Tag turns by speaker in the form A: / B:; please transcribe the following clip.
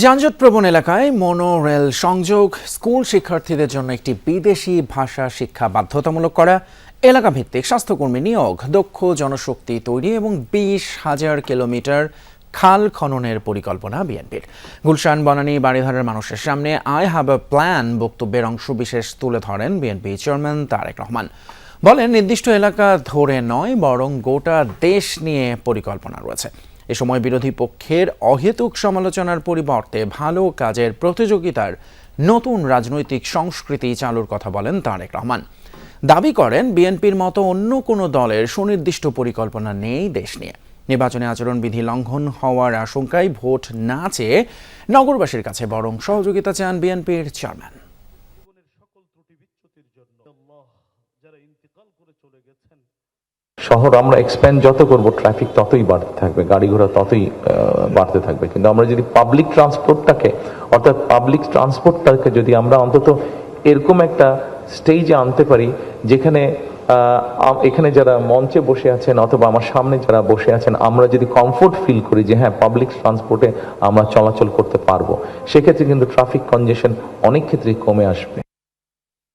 A: যানজটপ্রবণ এলাকায় মনোরেল সংযোগ, স্কুল শিক্ষার্থীদের জন্য একটি বিদেশি ভাষা শিক্ষা বাধ্যতামূলক করা, এলাকাভিত্তিক স্বাস্থ্যকর্মী নিয়োগ, দক্ষ জনশক্তি তৈরি এবং 20,000 কিলোমিটার খাল খননের পরিকল্পনা বিএনপির। গুলশান বনানী বাড়িধারার মানুষের সামনে আই হ্যাভ এ প্ল্যান বক্তব্যের অংশবিশেষ তুলে ধরেন বিএনপি চেয়ারম্যান তারেক রহমান। বলেন, নির্দিষ্ট এলাকা ধরে নয়, বরং গোটা দেশ নিয়ে পরিকল্পনা রয়েছে। এ সময় বিরোধী পক্ষের অহেতুক সমালোচনার পরিবর্তে ভালো কাজের প্রতিযোগিতার নতুন রাজনৈতিক সংস্কৃতি চালুর কথা বলেন তারেক রহমান। দাবি করেন, বিএনপির মতো অন্য কোনো দলের সুনির্দিষ্ট পরিকল্পনা নেই দেশ নিয়ে। নির্বাচনে আচরণবিধি লঙ্ঘন হওয়ার আশঙ্কায় ভোট না চেয়ে নগরবাসীর কাছে বরং সহযোগিতা চান বিএনপির চেয়ারম্যান।
B: শহর আমরা এক্সপ্যান্ড যত করব, ট্রাফিক ততই বাড়তে থাকবে, গাড়ি ঘোড়া ততই বাড়তে থাকবে। কিন্তু আমরা যদি পাবলিক ট্রান্সপোর্টটাকে যদি আমরা অন্তত এরকম একটা স্টেজে আনতে পারি যেখানে এখানে যারা মঞ্চে বসে আছেন অথবা আমার সামনে যারা বসে আছেন, আমরা যদি কমফোর্ট ফিল করি যে হ্যাঁ, পাবলিক ট্রান্সপোর্টে আমরা চলাচল করতে পারবো, সেক্ষেত্রে কিন্তু ট্রাফিক কনজেশন অনেক ক্ষেত্রেই কমে আসবে।